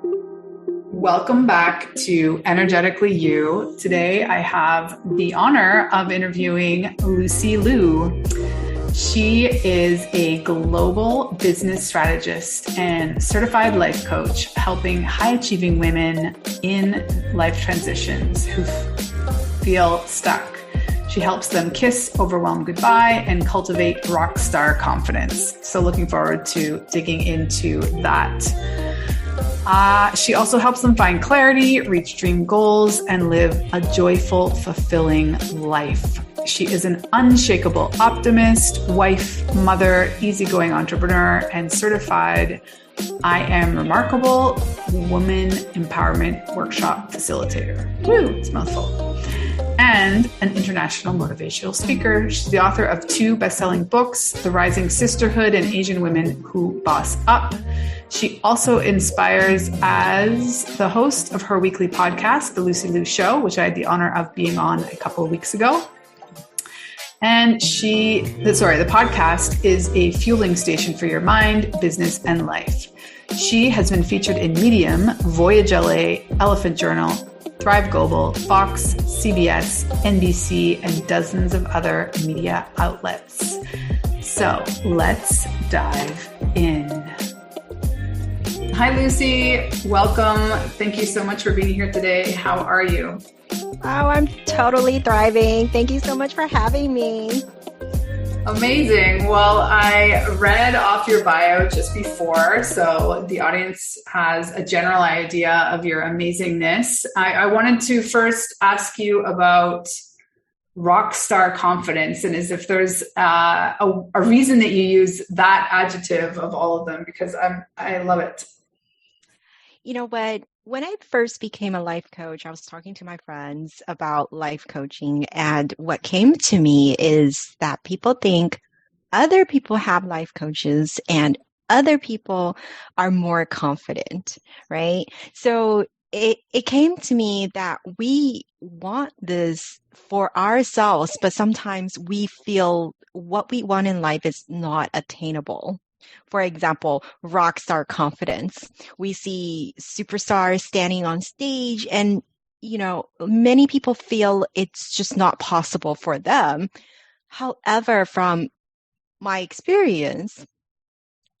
Welcome back to Energetically You. Today I have the honor of interviewing Lucy Liu. She is a global business strategist and certified life coach, helping high-achieving women in life transitions who feel stuck. She helps them kiss overwhelm goodbye and cultivate rockstar confidence. So looking forward to digging into that. She also helps them find clarity, reach dream goals, and live a joyful, fulfilling life. She is an unshakable optimist, wife, mother, easygoing entrepreneur, and certified I Am Remarkable Woman Empowerment Workshop Facilitator. Woo, it's a mouthful. And an international motivational speaker. She's the author of 2 bestselling books, The Rising Sisterhood and Asian Women Who Boss Up. She also inspires as the host of her weekly podcast, The Lucy Liu Show, which I had the honor of being on a couple of weeks ago. And the podcast is a fueling station for your mind, business, and life. She has been featured in Medium, VoyageLA, Elephant Journal, ThriveGlobal, Fox, CBS, NBC, and dozens of other media outlets. So let's dive in. Hi, Lucy. Welcome. Thank you so much for being here today. How are you? Oh, I'm totally thriving. Thank you so much for having me. Amazing. Well, I read off your bio just before, so the audience has a general idea of your amazingness. I wanted to first ask you about rockstar confidence, and as if there's a reason that you use that adjective of all of them, because I love it. You know what? When I first became a life coach, I was talking to my friends about life coaching, and what came to me is that people think other people have life coaches and other people are more confident, right? So it came to me that we want this for ourselves, but sometimes we feel what we want in life is not attainable. For example, rockstar confidence. We see superstars standing on stage and, many people feel it's just not possible for them. However, from my experience,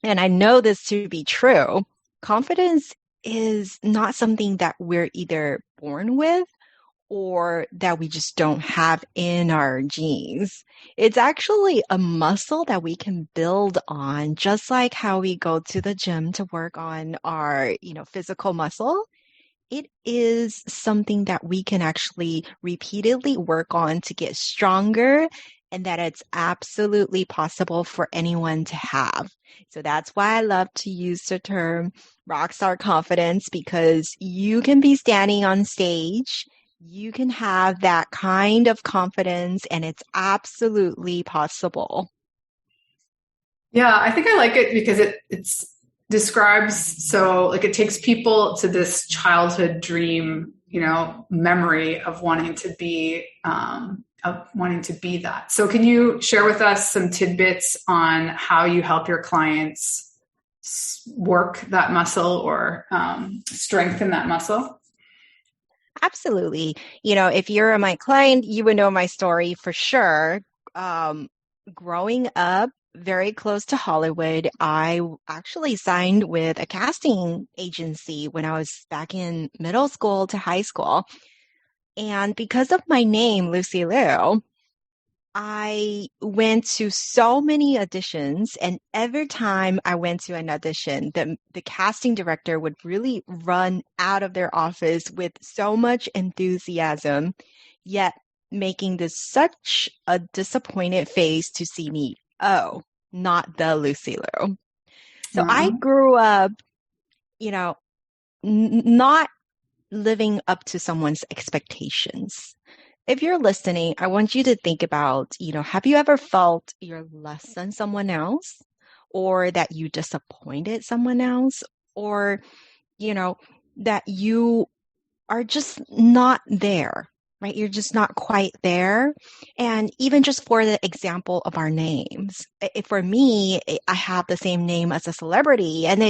and I know this to be true, confidence is not something that we're either born with or that we just don't have in our genes. It's actually a muscle that we can build on, just like how we go to the gym to work on our, physical muscle. It is something that we can actually repeatedly work on to get stronger, and that it's absolutely possible for anyone to have. So that's why I love to use the term rockstar confidence, because you can be standing on stage, you can have that kind of confidence, and it's absolutely possible. Yeah, I think I like it because it describes, so like it takes people to this childhood dream, memory of wanting to be that. So can you share with us some tidbits on how you help your clients work that muscle or strengthen that muscle? Absolutely. If you're my client, you would know my story for sure. Growing up very close to Hollywood, I actually signed with a casting agency when I was back in middle school to high school. And because of my name, Lucy Liu, I went to so many auditions, and every time I went to an audition, the casting director would really run out of their office with so much enthusiasm, yet making this such a disappointed face to see me. Oh, not the Lucy Liu. So I grew up, not living up to someone's expectations. If you're listening, I want you to think about, have you ever felt you're less than someone else, or that you disappointed someone else, or, that you are just not there, right? You're just not quite there. And even just for the example of our names, for me, I have the same name as a celebrity, and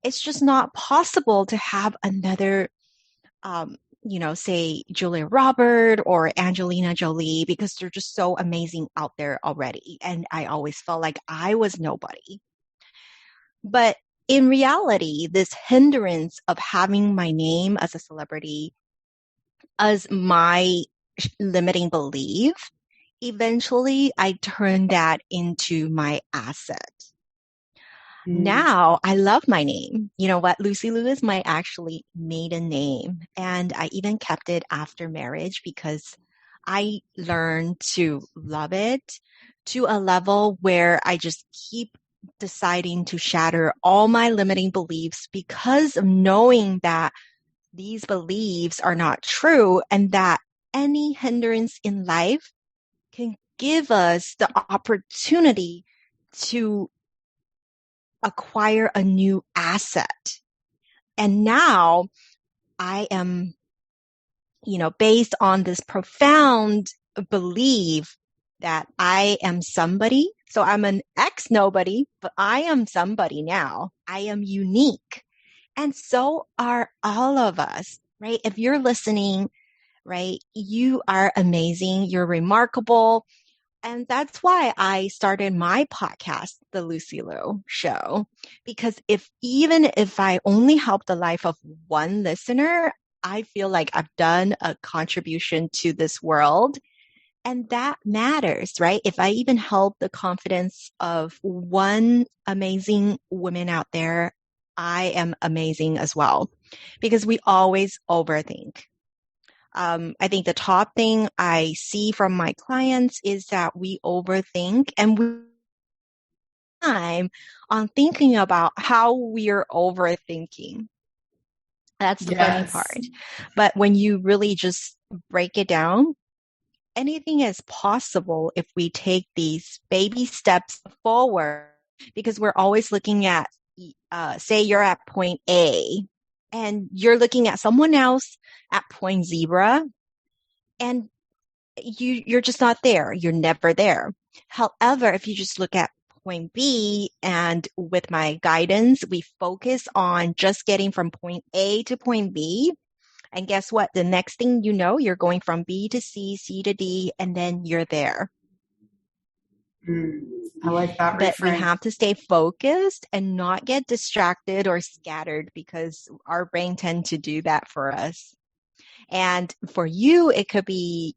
it's just not possible to have another, say Julia Roberts or Angelina Jolie, because they're just so amazing out there already. And I always felt like I was nobody. But in reality, this hindrance of having my name as a celebrity as my limiting belief, eventually I turned that into my asset. Now I love my name. You know what? Lucy Liu is my actually maiden name. And I even kept it after marriage because I learned to love it to a level where I just keep deciding to shatter all my limiting beliefs because of knowing that these beliefs are not true and that any hindrance in life can give us the opportunity to acquire a new asset. And now I am, based on this profound belief that I am somebody. So I'm an ex nobody, but I am somebody now. I am unique. And so are all of us, right? If you're listening, right, you are amazing. You're remarkable. And that's why I started my podcast, The Lucy Liu Show, because even if I only help the life of one listener, I feel like I've done a contribution to this world. And that matters, right? If I even help the confidence of one amazing woman out there, I am amazing as well, because we always overthink. I think the top thing I see from my clients is that we overthink and we time on thinking about how we're overthinking. That's the funny part. But when you really just break it down, anything is possible if we take these baby steps forward, because we're always looking at, say you're at point A and you're looking at someone else at point zebra, and you're just not there. You're never there. However, if you just look at point B, and with my guidance, we focus on just getting from point A to point B. And guess what? The next thing you know, you're going from B to C, C to D, and then you're there. I like that reframe. But we have to stay focused and not get distracted or scattered, because our brain tends to do that for us. And for you, it could be,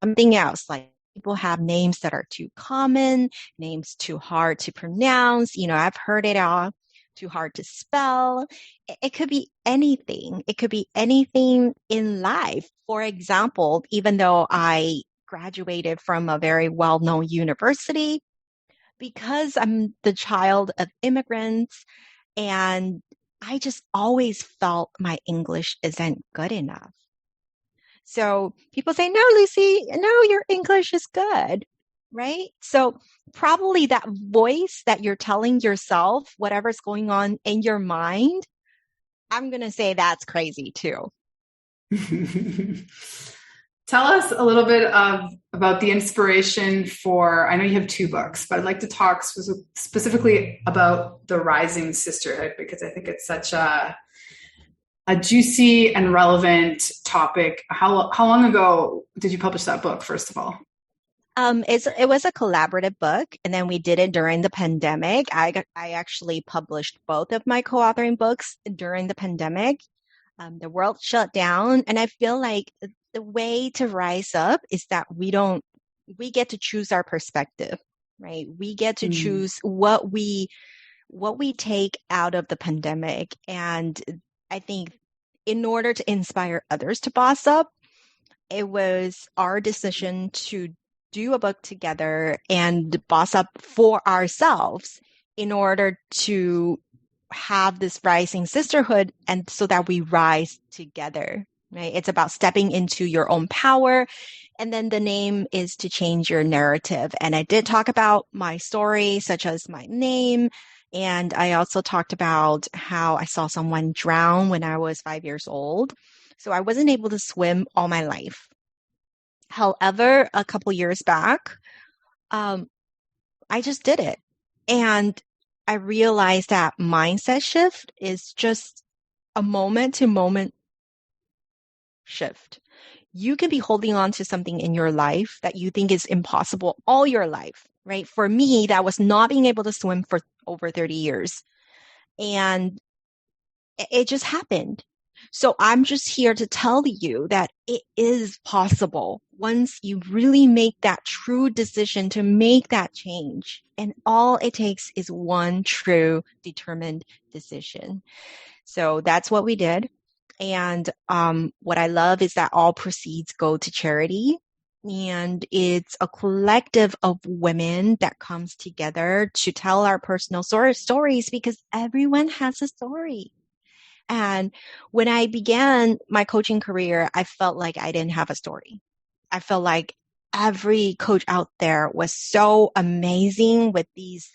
something else, like people have names that are too common, names too hard to pronounce. I've heard it all, too hard to spell. It could be anything. It could be anything in life. For example, even though I graduated from a very well-known university, because I'm the child of immigrants, and I just always felt my English isn't good enough. So people say, no, Lucy, no, your English is good, right? So probably that voice that you're telling yourself, whatever's going on in your mind, I'm going to say that's crazy too. Tell us a little bit about the inspiration for, I know you have 2 books, but I'd like to talk specifically about the Rising Sisterhood, because I think it's such a juicy and relevant topic. How long ago did you publish that book, first of all? It was a collaborative book, and then we did it during the pandemic. I actually published both of my co-authoring books during the pandemic. The world shut down, and I feel like the way to rise up is that we get to choose our perspective, right? We get to choose what we take out of the pandemic. And I think in order to inspire others to boss up, it was our decision to do a book together and boss up for ourselves in order to have this rising sisterhood, and so that we rise together, right? It's about stepping into your own power. And then the name is to change your narrative. And I did talk about my story, such as my name. And I also talked about how I saw someone drown when I was 5 years old. So I wasn't able to swim all my life. However, a couple years back, I just did it. And I realized that mindset shift is just a moment to moment shift. You can be holding on to something in your life that you think is impossible all your life, right? For me, that was not being able to swim for over 30 years. And it just happened. So I'm just here to tell you that it is possible once you really make that true decision to make that change. And all it takes is one true determined decision. So that's what we did. And what I love is that all proceeds go to charity. And it's a collective of women that comes together to tell our personal stories because everyone has a story. And when I began my coaching career, I felt like I didn't have a story. I felt like every coach out there was so amazing with these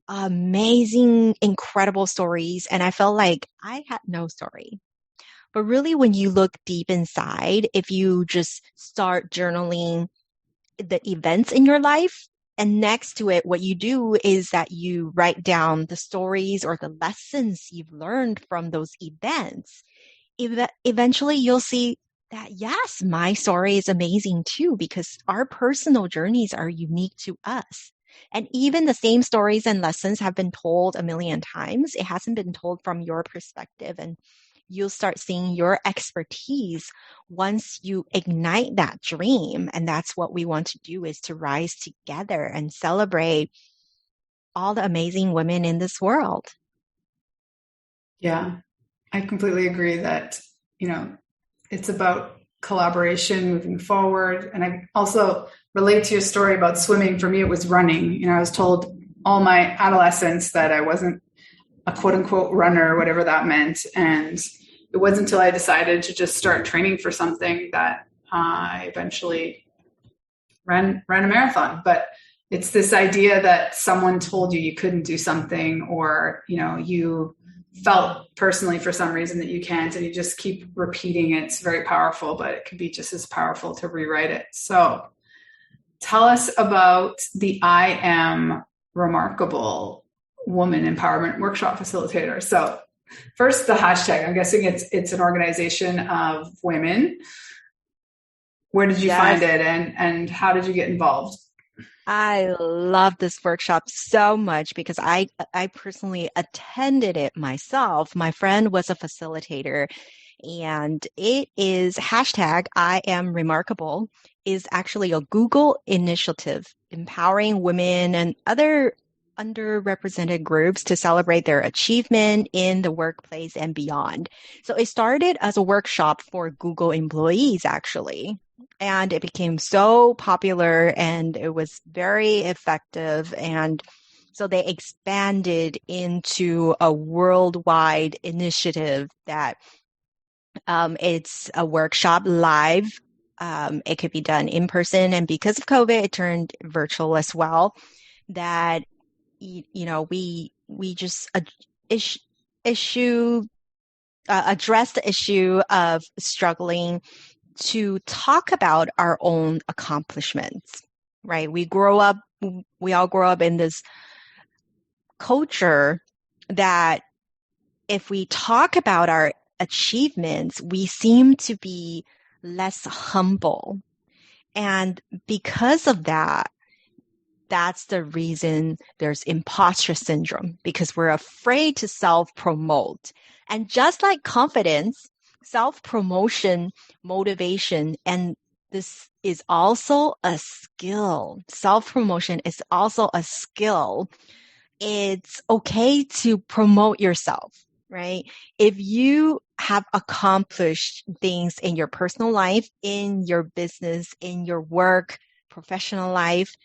amazing, incredible stories. And I felt like I had no story. But really, when you look deep inside, if you just start journaling the events in your life, and next to it, what you do is that you write down the stories or the lessons you've learned from those events. Eventually, you'll see that, yes, my story is amazing too, because our personal journeys are unique to us. And even the same stories and lessons have been told a million times. It hasn't been told from your perspective. And you'll start seeing your expertise once you ignite that dream. And that's what we want to do, is to rise together and celebrate all the amazing women in this world. Yeah, I completely agree that, it's about collaboration moving forward. And I also relate to your story about swimming. For me, it was running. I was told all my adolescence that I wasn't a quote unquote runner, whatever that meant. And it wasn't until I decided to just start training for something that I eventually ran a marathon. But it's this idea that someone told you couldn't do something, or, you felt personally for some reason that you can't, and you just keep repeating it. It's very powerful, but it can be just as powerful to rewrite it. So tell us about the I Am Remarkable Woman Empowerment Workshop Facilitator. So first, the hashtag. I'm guessing it's an organization of women. Where did you find it, and how did you get involved? I love this workshop so much because I personally attended it myself. My friend was a facilitator, and it is hashtag I Am Remarkable is actually a Google initiative empowering women and other underrepresented groups to celebrate their achievement in the workplace and beyond. So it started as a workshop for Google employees, actually. And it became so popular and it was very effective. And so they expanded into a worldwide initiative that it's a workshop live. It could be done in person. And because of COVID, it turned virtual as well. That, we just address the issue of struggling to talk about our own accomplishments, right? We all grow up in this culture that if we talk about our achievements, we seem to be less humble. And because of that, that's the reason there's imposter syndrome, because we're afraid to self-promote. And just like confidence, self-promotion, motivation, and this is also a skill. Self-promotion is also a skill. It's okay to promote yourself, right? If you have accomplished things in your personal life, in your business, in your work, professional life,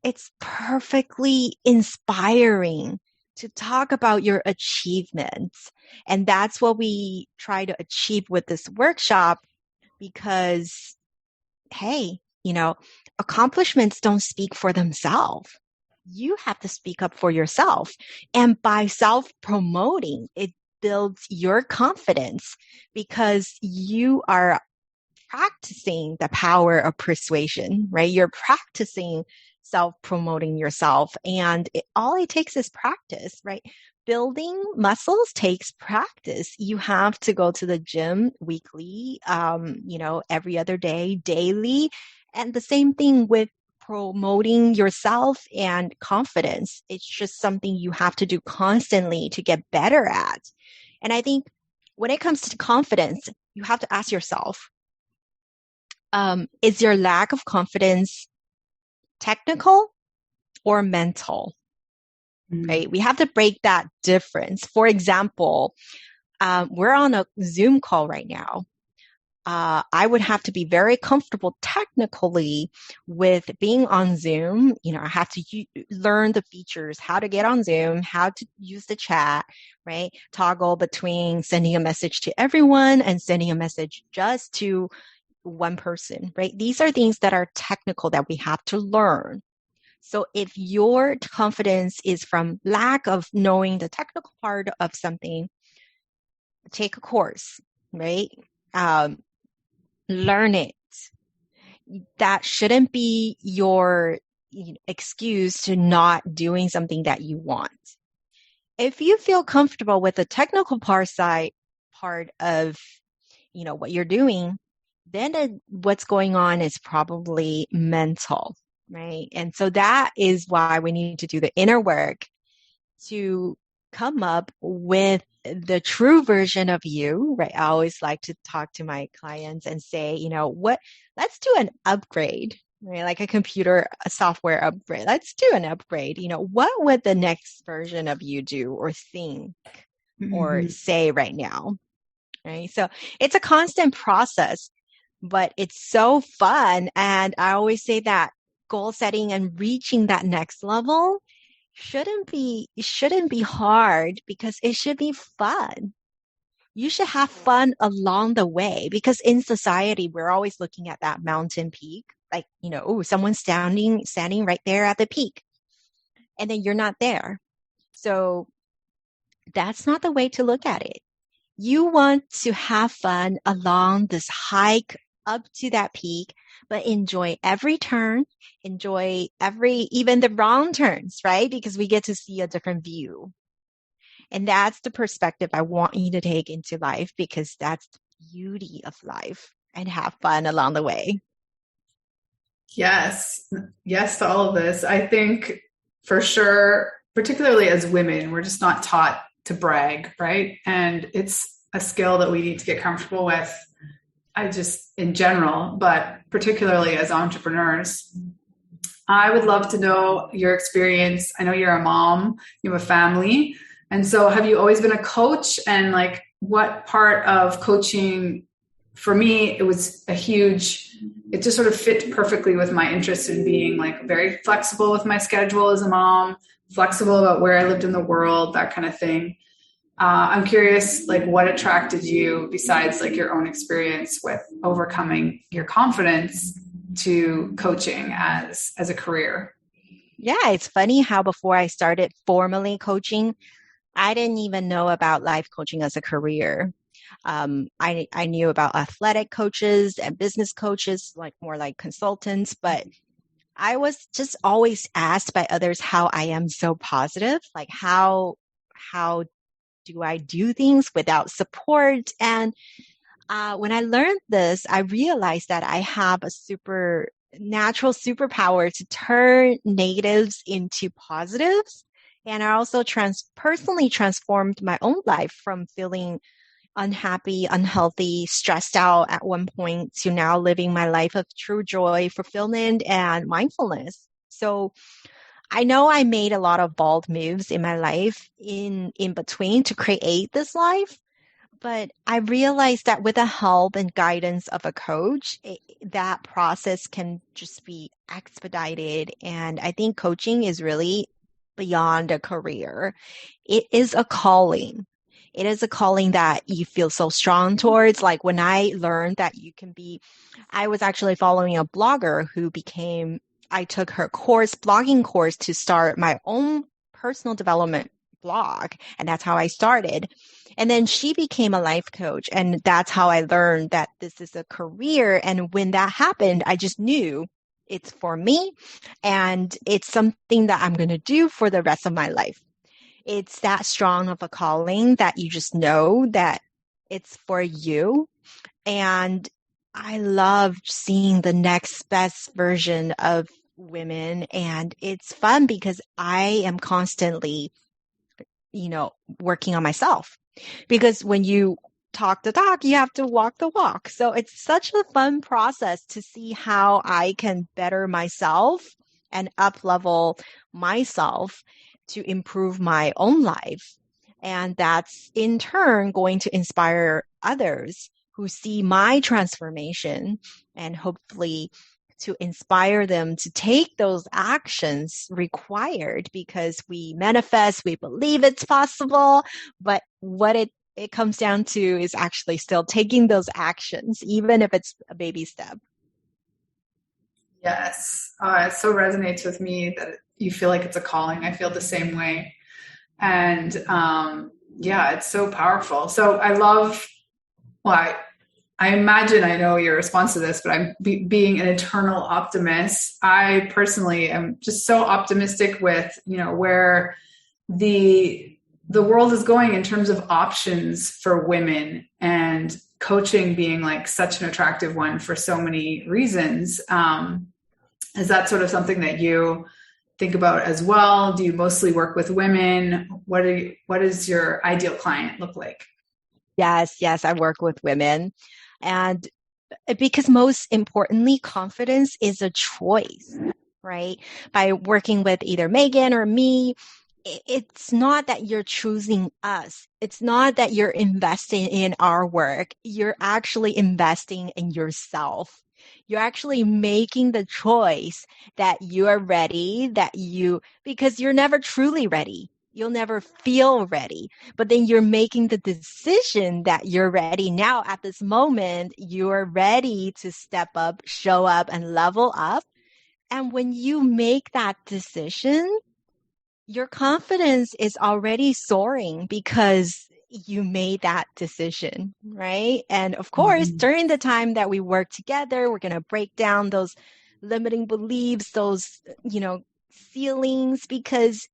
it's perfectly inspiring to talk about your achievements. And that's what we try to achieve with this workshop because, hey, accomplishments don't speak for themselves. You have to speak up for yourself. And by self-promoting, it builds your confidence because you are practicing the power of persuasion, right? You're practicing self-promoting yourself. And all it takes is practice, right? Building muscles takes practice. You have to go to the gym weekly, every other day, daily. And the same thing with promoting yourself and confidence. It's just something you have to do constantly to get better at. And I think when it comes to confidence, you have to ask yourself, is your lack of confidence technical or mental? Right? We have to break that difference. For example, we're on a Zoom call right now. I would have to be very comfortable technically with being on Zoom. I have to learn the features, how to get on Zoom, how to use the chat, right? Toggle between sending a message to everyone and sending a message just to one person, right? These are things that are technical that we have to learn. So if your confidence is from lack of knowing the technical part of something, take a course, right? Learn it. That shouldn't be your excuse to not doing something that you want. If you feel comfortable with the technical part of, what you're doing, then what's going on is probably mental, right? And so that is why we need to do the inner work to come up with the true version of you, right? I always like to talk to my clients and say, let's do an upgrade, right? Like a software upgrade. Let's do an upgrade. What would the next version of you do or think or say right now, right? So it's a constant process, but it's so fun. And I always say that goal setting and reaching that next level shouldn't be hard, because it should be fun. You should have fun along the way, because in society, we're always looking at that mountain peak, like, someone's standing right there at the peak, and then you're not there. So that's not the way to look at it. You want to have fun along this hike up to that peak, but enjoy every turn, even the wrong turns, right? Because we get to see a different view. And that's the perspective I want you to take into life, because that's the beauty of life, and have fun along the way. Yes. Yes to all of this. I think for sure, particularly as women, we're just not taught to brag, right? And it's a skill that we need to get comfortable with. In general, but particularly as entrepreneurs. I would love to know your experience. I know you're a mom, you have a family. And so have you always been a coach? And like, what part of coaching, for me, it just sort of fit perfectly with my interest in being like very flexible with my schedule as a mom, flexible about where I lived in the world, that kind of thing. I'm curious, like, what attracted you besides like your own experience with overcoming your confidence to coaching as a career? Yeah, it's funny how before I started formally coaching, I didn't even know about life coaching as a career. I knew about athletic coaches and business coaches, like more like consultants, but I was just always asked by others how I am so positive, like how do I do things without support? And when I learned this, I realized that I have a natural superpower to turn negatives into positives. And I also personally transformed my own life from feeling unhappy, unhealthy, stressed out at one point to now living my life of true joy, fulfillment, and mindfulness. So I know I made a lot of bold moves in my life in between to create this life, but I realized that with the help and guidance of a coach, that process can just be expedited. And I think coaching is really beyond a career. It is a calling. It is a calling that you feel so strong towards. Like when I learned that I was actually following a blogger I took her blogging course to start my own personal development blog. And that's how I started. And then she became a life coach. And that's how I learned that this is a career. And when that happened, I just knew it's for me, and it's something that I'm going to do for the rest of my life. It's that strong of a calling that you just know that it's for you. And I love seeing the next best version of women. And it's fun because I am constantly, working on myself. Because when you talk the talk, you have to walk the walk. So it's such a fun process to see how I can better myself and up level myself to improve my own life. And that's in turn going to inspire others who see my transformation and hopefully to inspire them to take those actions required, because we manifest, we believe it's possible, but what it comes down to is actually still taking those actions, even if it's a baby step. Yes. It so resonates with me that you feel like it's a calling. I feel the same way. And yeah, it's so powerful. So I love, well, I imagine I know your response to this, but I'm being an eternal optimist. I personally am just so optimistic with, where the world is going in terms of options for women, and coaching being like such an attractive one for so many reasons. Is that sort of something that you think about as well? Do you mostly work with women? What does your ideal client look like? Yes, I work with women. And because most importantly, confidence is a choice, right? By working with either Megan or me, it's not that you're choosing us. It's not that you're investing in our work. You're actually investing in yourself. You're actually making the choice that you are ready, because you're never truly ready. You'll never feel ready, but then you're making the decision that you're ready now. At this moment, you're ready to step up, show up, and level up. And when you make that decision, your confidence is already soaring because you made that decision, right? And of course, during the time that we work together, we're going to break down those limiting beliefs, those, ceilings, because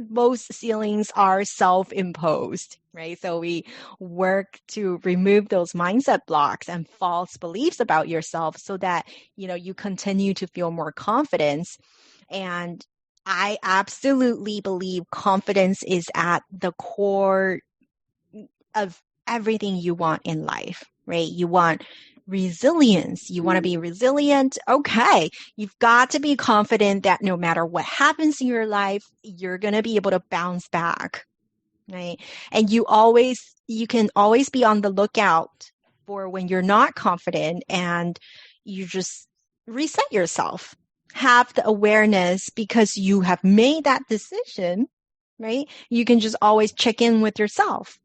most ceilings are self-imposed, right? So we work to remove those mindset blocks and false beliefs about yourself so that, you continue to feel more confidence. And I absolutely believe confidence is at the core of everything you want in life, right? You want resilience. You want to be resilient. Okay. You've got to be confident that no matter what happens in your life, you're going to be able to bounce back, right? And you can always be on the lookout for when you're not confident, and you just reset yourself. Have the awareness because you have made that decision, right? You can just always check in with yourself.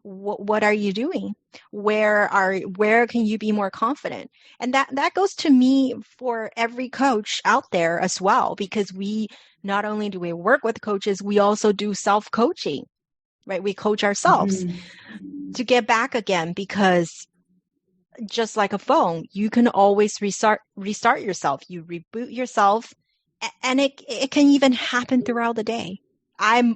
What are you doing? Where can you be more confident? And that goes to me for every coach out there as well, because we not only do we work with coaches, we also do self-coaching, right? We coach ourselves to get back again, because just like a phone, you can always restart yourself. You reboot yourself, and it can even happen throughout the day. I'm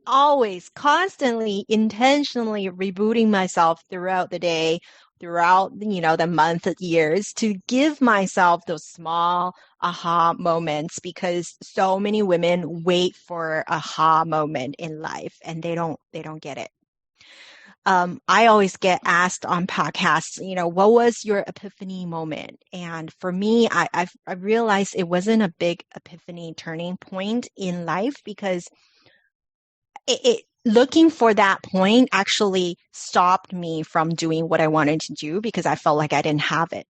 always constantly intentionally rebooting myself throughout the day, throughout the month, years, to give myself those small aha moments, because so many women wait for aha moment in life and they don't get it. I always get asked on podcasts, what was your epiphany moment? And for me, I realized it wasn't a big epiphany turning point in life, because looking for that point actually stopped me from doing what I wanted to do, because I felt like I didn't have it.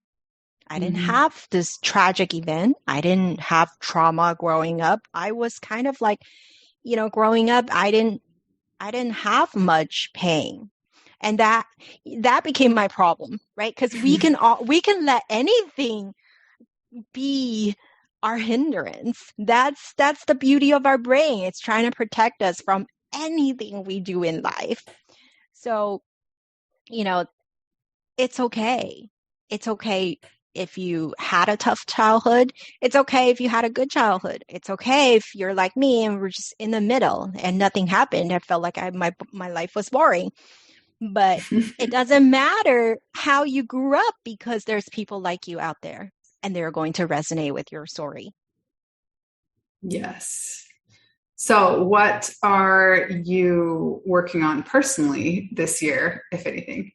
I didn't have this tragic event. I didn't have trauma growing up. I was kind of like, growing up, I didn't have much pain. And that became my problem, right? Because we can let anything be our hindrance. That's the beauty of our brain. It's trying to protect us from anything we do in life. So, it's okay. It's okay if you had a tough childhood. It's okay if you had a good childhood. It's okay if you're like me and we're just in the middle and nothing happened. I felt like my life was boring. But it doesn't matter how you grew up because there's people like you out there and they're going to resonate with your story. Yes. So what are you working on personally this year, if anything?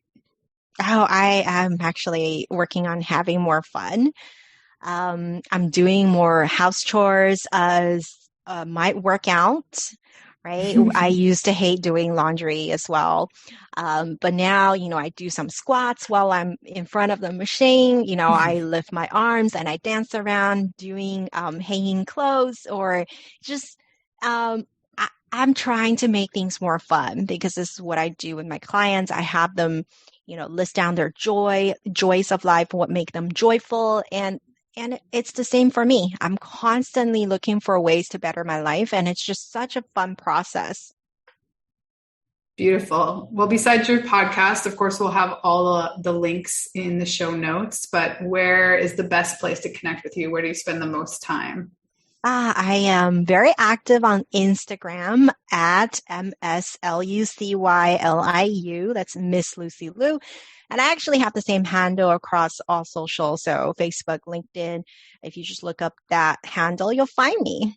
Oh, I am actually working on having more fun. I'm doing more house chores as might work out, right? I used to hate doing laundry as well. But now, I do some squats while I'm in front of the machine. I lift my arms and I dance around doing hanging clothes or just, I'm trying to make things more fun because this is what I do with my clients. I have them, list down their joys of life, what make them joyful. And it's the same for me. I'm constantly looking for ways to better my life. And it's just such a fun process. Beautiful. Well, besides your podcast, of course, we'll have all the links in the show notes, but where is the best place to connect with you? Where do you spend the most time? I am very active on Instagram at MSLUCYLIU. That's Miss Lucy Liu. And I actually have the same handle across all social. So Facebook, LinkedIn. If you just look up that handle, you'll find me.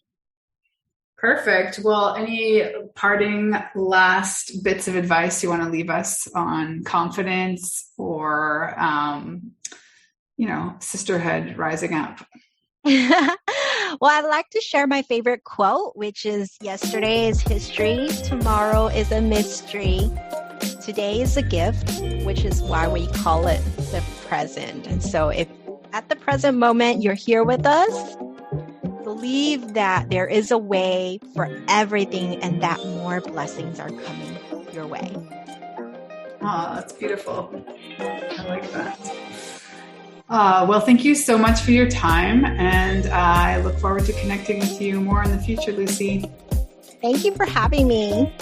Perfect. Well, any parting last bits of advice you want to leave us on confidence or, sisterhood rising up? Well, I'd like to share my favorite quote, which is yesterday is history, tomorrow is a mystery, today is a gift, which is why we call it the present. And so if at the present moment you're here with us, believe that there is a way for everything and that more blessings are coming your way. Oh, that's beautiful. I like that. Well, thank you so much for your time, and I look forward to connecting with you more in the future, Lucy. Thank you for having me.